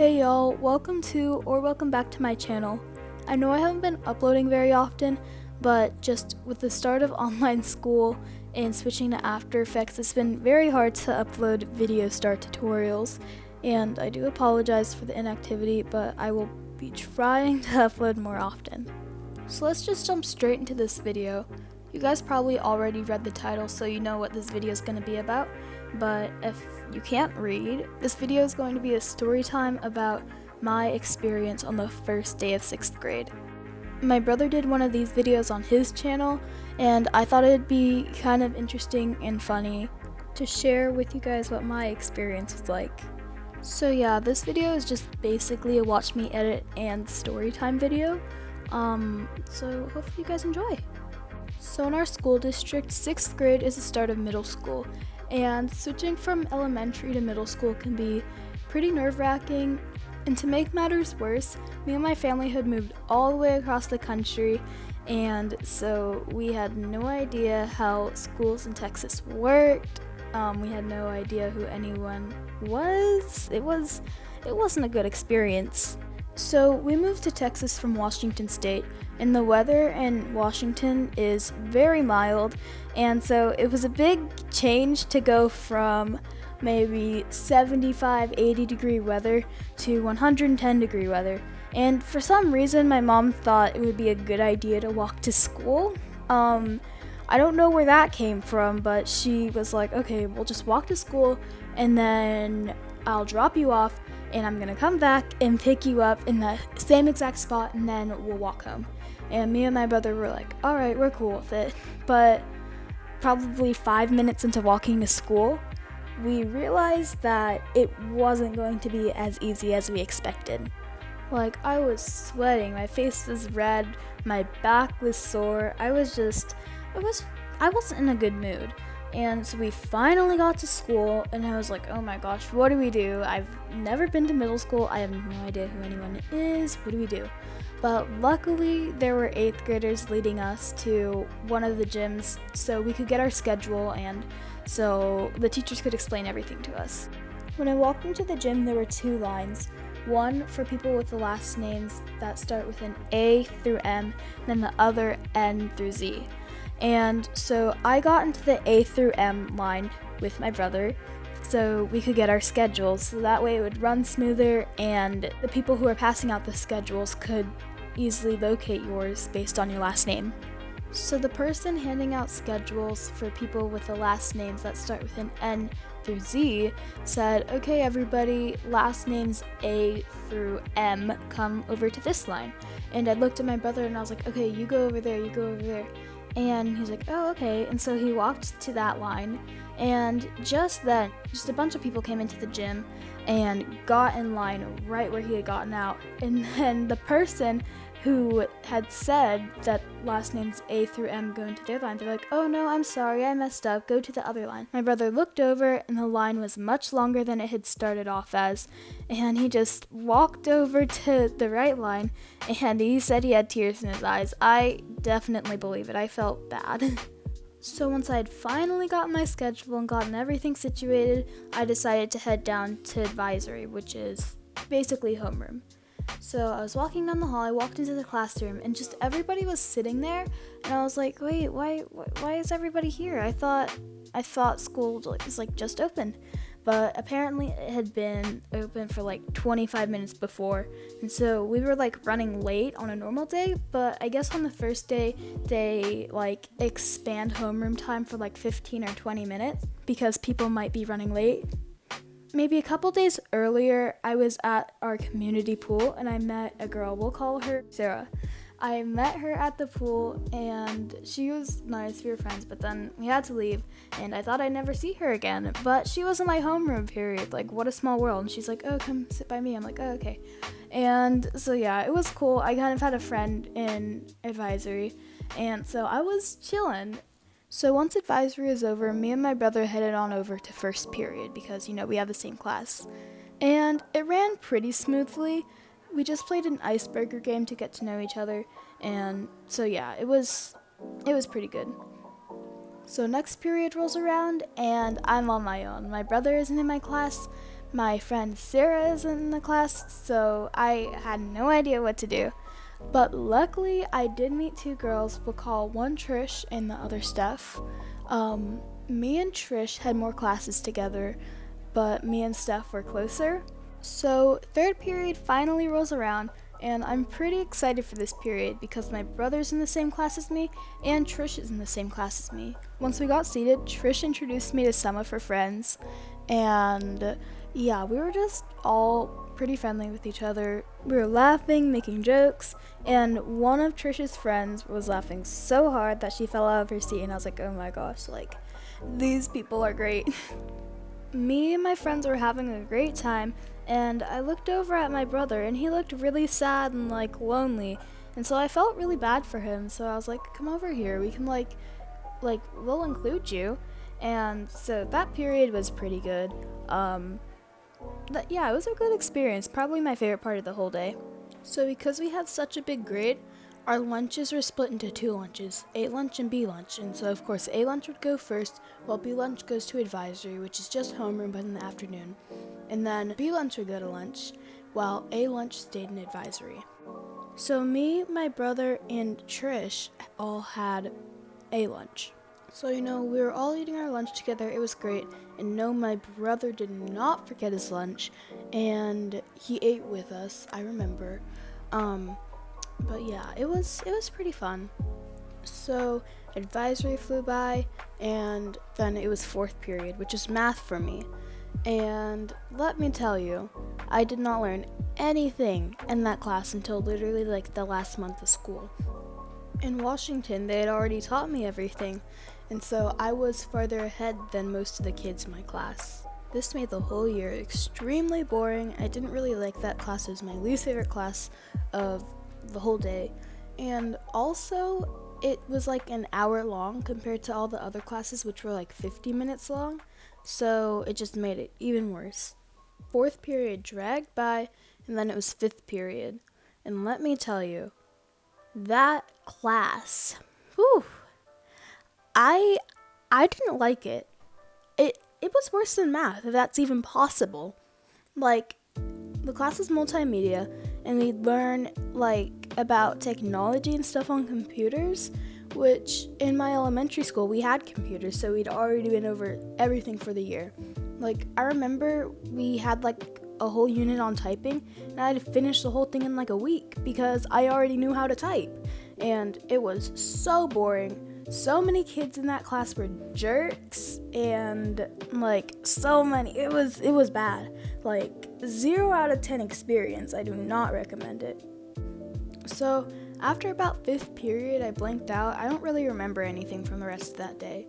Hey y'all, welcome back to my channel. I know I haven't been uploading very often, but just with the start of online school and switching to After Effects, it's been very hard to upload video start tutorials, and I do apologize for the inactivity, but I will be trying to upload more often. So let's just jump straight into this video. You guys probably already read the title, so you know what this video is going to be about, but if you can't read, this video is going to be a story time about my experience on the first day of 6th grade. My brother did one of these videos on his channel, and I thought it'd be kind of interesting and funny to share with you guys what my experience was like. So yeah, this video is just basically a watch me edit and story time video, so hopefully you guys enjoy. So in our school district, 6th grade is the start of middle school, and switching from elementary to middle school can be pretty nerve-wracking. And to make matters worse, me and my family had moved all the way across the country, and so we had no idea how schools in Texas worked. We had no idea who anyone was. It wasn't a good experience. So we moved to Texas from Washington State, and the weather in Washington is very mild, and so it was a big change to go from maybe 75, 80 degree weather to 110 degree weather. And for some reason, my mom thought it would be a good idea to walk to school. I don't know where that came from, but she was like, okay, we'll just walk to school, and then I'll drop you off, and I'm gonna come back and pick you up in the same exact spot, and then we'll walk home. And me and my brother were like, all right, we're cool with it. But probably 5 minutes into walking to school, we realized that it wasn't going to be as easy as we expected. Like, I was sweating, my face was red, my back was sore, I wasn't in a good mood. And so we finally got to school, and I was like, oh my gosh, what do we do? I've never been to middle school, I have no idea who anyone is, what do we do? But luckily, there were 8th graders leading us to one of the gyms so we could get our schedule, and so the teachers could explain everything to us. When I walked into the gym, there were 2 lines. One for people with the last names that start with an A through M, and then the other N through Z. And so I got into the A through M line with my brother so we could get our schedules, so that way it would run smoother and the people who are passing out the schedules could easily locate yours based on your last name. So the person handing out schedules for people with the last names that start with an N through Z said, okay everybody, last names A through M, come over to this line. And I looked at my brother and I was like, okay, you go over there, you go over there. And he's like, oh, okay. And so he walked to that line, and just then, just a bunch of people came into the gym and got in line right where he had gotten out. And then the person who had said that last names A through M go into their line, they're like, oh no, I'm sorry, I messed up, go to the other line. My brother looked over, and the line was much longer than it had started off as, and he just walked over to the right line, and he said he had tears in his eyes. I definitely believe it. I felt bad. So once I had finally gotten my schedule and gotten everything situated, I decided to head down to advisory, which is basically homeroom. So I was walking down the hall, I walked into the classroom, and just everybody was sitting there, and I was like, wait, why is everybody here? I thought school was like just opened. But apparently it had been open for like 25 minutes before, and so we were like running late on a normal day, but I guess on the first day they like expand homeroom time for like 15 or 20 minutes because people might be running late. Maybe a couple days earlier, I was at our community pool and I met a girl, we'll call her Sarah. I met her at the pool and she was nice, we were friends, but then we had to leave and I thought I'd never see her again, but she was in my homeroom period, like what a small world. And she's like, oh, come sit by me. I'm like, oh, okay. And so yeah, it was cool. I kind of had a friend in advisory, and so I was chilling. So once advisory was over, me and my brother headed on over to first period because, we have the same class. And it ran pretty smoothly. We just played an icebreaker game to get to know each other, and so yeah, it was pretty good. So next period rolls around, and I'm on my own. My brother isn't in my class. My friend Sarah is in the class, so I had no idea what to do. But luckily, I did meet two girls. We'll call one Trish and the other Steph. Me and Trish had more classes together, but me and Steph were closer. So, third period finally rolls around, and I'm pretty excited for this period because my brother's in the same class as me, and Trish is in the same class as me. Once we got seated, Trish introduced me to some of her friends, and yeah, we were just all pretty friendly with each other. We were laughing, making jokes, and one of Trish's friends was laughing so hard that she fell out of her seat, and I was like, oh my gosh, like, these people are great. Me and my friends were having a great time, and I looked over at my brother, and he looked really sad and like lonely, and so I felt really bad for him. So I was like, come over here, we can like we'll include you. And so that period was pretty good. Yeah, it was a good experience, probably my favorite part of the whole day. So because we had such a big grade, our lunches were split into two lunches, A lunch and B lunch, and so of course A lunch would go first, while B lunch goes to advisory, which is just homeroom but in the afternoon. And then B lunch would go to lunch, while A lunch stayed in advisory. So me, my brother, and Trish all had A lunch. So, we were all eating our lunch together. It was great. And no, my brother did not forget his lunch. And he ate with us, I remember. But yeah, it was pretty fun. So, advisory flew by. And then it was fourth period, which is math for me. And let me tell you, I did not learn anything in that class until literally like the last month of school. In Washington, they had already taught me everything, and so I was farther ahead than most of the kids in my class. This made the whole year extremely boring. I didn't really like that class. It was my least favorite class of the whole day. And also, it was like an hour long compared to all the other classes, which were like 50 minutes long. So it just made it even worse. Fourth period dragged by, and then it was fifth period. And let me tell you, that class, whew, I didn't like it. It was worse than math, if that's even possible. Like, the class is multimedia, and we learn like about technology and stuff on computers, which in my elementary school we had computers, so we'd already been over everything for the year. Like, I remember we had like a whole unit on typing, and I had to finish the whole thing in like a week because I already knew how to type. And it was so boring. So many kids in that class were jerks, and like so many. It was bad. Like 0 out of 10 experience. I do not recommend it. So after about fifth period, I blanked out. I don't really remember anything from the rest of that day.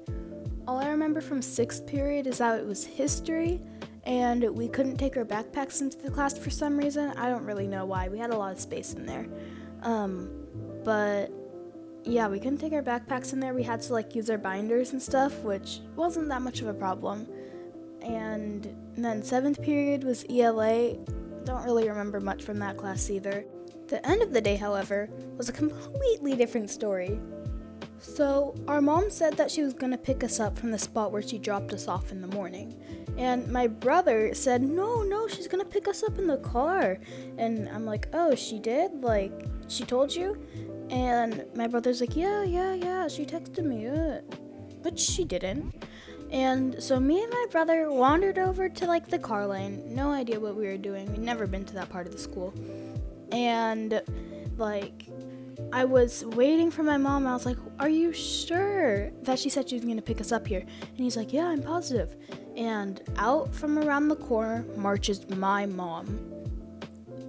All I remember from sixth period is that it was history, and we couldn't take our backpacks into the class for some reason. I don't really know why. We had a lot of space in there. But yeah, we couldn't take our backpacks in there. We had to like use our binders and stuff, which wasn't that much of a problem. And then seventh period was ELA. Don't really remember much from that class either. The end of the day, however, was a completely different story. So our mom said that she was going to pick us up from the spot where she dropped us off in the morning. And my brother said, no, she's going to pick us up in the car. And I'm like, oh, she did? Like, she told you? And my brother's like, yeah, she texted me, but she didn't. And so me and my brother wandered over to like the car lane. No idea what we were doing. We'd never been to that part of the school. And like, I was waiting for my mom. I was like, are you sure that she said she was going to pick us up here? And he's like, yeah, I'm positive. And out from around the corner marches my mom.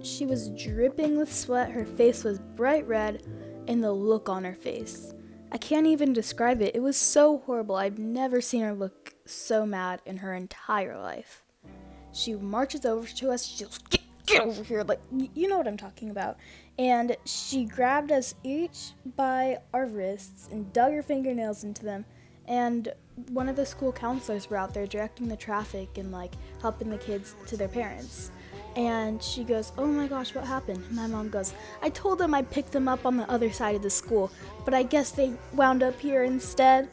She was dripping with sweat. Her face was bright red, and the look on her face, I can't even describe it. It was so horrible. I've never seen her look so mad in her entire life. She marches over to us. She goes, get over here. Like, you know what I'm talking about. And she grabbed us each by our wrists and dug her fingernails into them. And one of the school counselors were out there directing the traffic and like helping the kids to their parents. And she goes, oh my gosh, what happened? And my mom goes, I told them I'd pick them up on the other side of the school, but I guess they wound up here instead.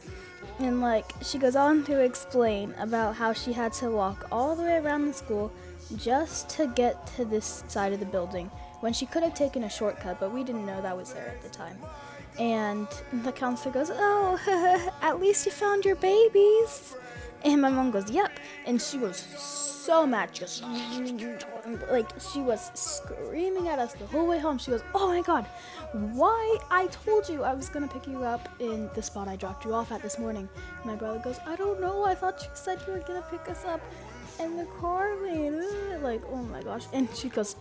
And like, she goes on to explain about how she had to walk all the way around the school just to get to this side of the building when she could have taken a shortcut, but we didn't know that was there at the time. And the counselor goes, "Oh, at least you found your babies." And my mom goes, "Yep." And she was so mad. She goes, like, she was screaming at us the whole way home. She goes, "Oh my God, why? I told you I was going to pick you up in the spot I dropped you off at this morning." And my brother goes, "I don't know. I thought you said you were going to pick us up in the car lane." Like, oh my gosh. And she goes,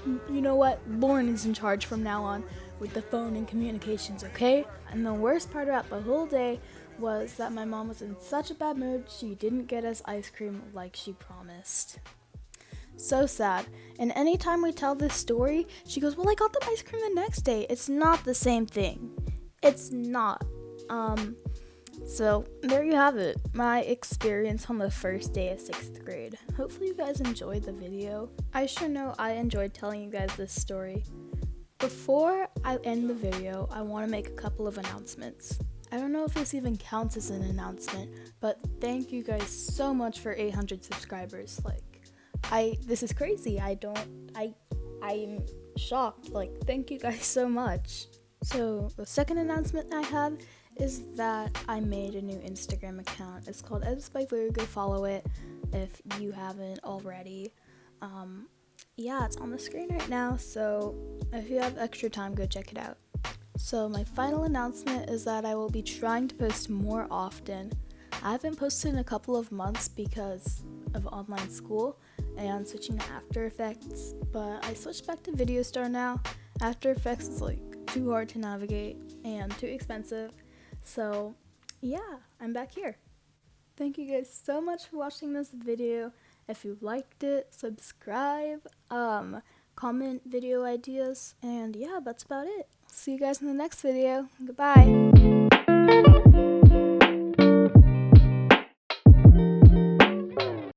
"You know what? Lauren is in charge from now on with the phone and communications, okay?" And the worst part about the whole day was that my mom was in such a bad mood, she didn't get us ice cream like she promised. So sad. And anytime we tell this story, she goes, "Well, I got the ice cream the next day." It's not the same thing. It's not. So there you have it, my experience on the first day of 6th grade. Hopefully you guys enjoyed the video. I sure know I enjoyed telling you guys this story. Before I end the video, I want to make a couple of announcements. I don't know if this even counts as an announcement, but thank you guys so much for 800 subscribers. This is crazy. I'm shocked. Thank you guys so much. So the second announcement I have is that I made a new Instagram account. It's called Edits by Blue. Go follow it if you haven't already. It's on the screen right now, so if you have extra time, go check it out. So my final announcement is that I will be trying to post more often. I haven't posted in a couple of months because of online school and switching to After Effects, but I switched back to Video Star now. After Effects is too hard to navigate and too expensive. So yeah, I'm back here. Thank you guys so much for watching this video. If you liked it, subscribe, comment video ideas, and yeah, that's about it. See you guys in the next video. Goodbye.